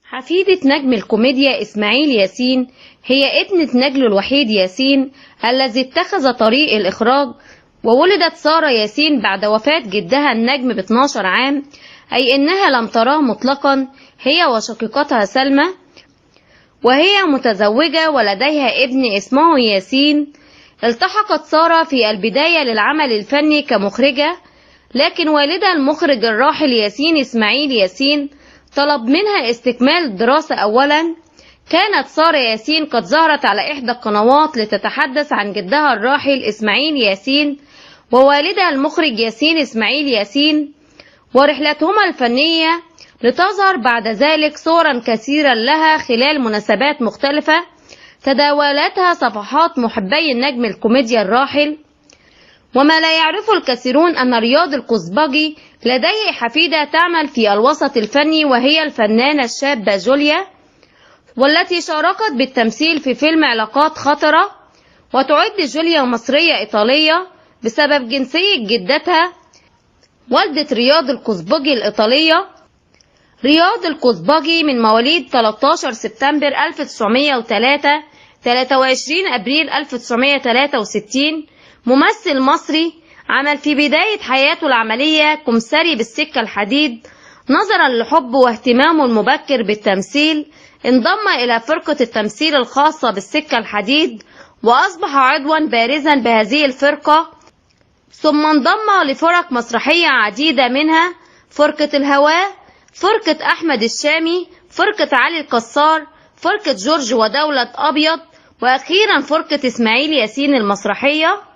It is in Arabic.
حفيدة نجم الكوميديا إسماعيل ياسين هي ابنة نجله الوحيد ياسين الذي اتخذ طريق الإخراج. وولدت سارة ياسين بعد وفاة جدها النجم ب12 عام، أي إنها لم تراه مطلقا، هي وشقيقتها سلمى، وهي متزوجة ولديها ابن اسمه ياسين. التحقت سارة في البداية للعمل الفني كمخرجة، لكن والدها المخرج الراحل ياسين إسماعيل ياسين طلب منها استكمال الدراسة أولا. كانت سارة ياسين قد ظهرت على إحدى القنوات لتتحدث عن جدها الراحل إسماعيل ياسين ووالدها المخرج ياسين إسماعيل ياسين ورحلتهما الفنية، لتظهر بعد ذلك صورا كثيرا لها خلال مناسبات مختلفة تداولتها صفحات محبي النجم الكوميديا الراحل. وما لا يعرفه الكثيرون أن رياض القزبجي لديه حفيدة تعمل في الوسط الفني، وهي الفنانة الشابة جوليا، والتي شاركت بالتمثيل في فيلم علاقات خطرة. وتعد جوليا مصرية إيطالية بسبب جنسية جدتها والدة رياض القزبجي الإيطالية. رياض القزبجي من مواليد 13 سبتمبر 1903 23 أبريل 1963، ممثل مصري عمل في بداية حياته العملية كمساري بالسكة الحديد. نظرا لحبه واهتمامه المبكر بالتمثيل انضم إلى فرقة التمثيل الخاصة بالسكة الحديد، وأصبح عضوا بارزا بهذه الفرقة، ثم انضم لفرق مسرحية عديدة منها فرقة الهواة، فرقة أحمد الشامي، فرقة علي الكسار، فرقة جورج ودولة أبيض، وأخيرا فرقة إسماعيل ياسين المسرحية.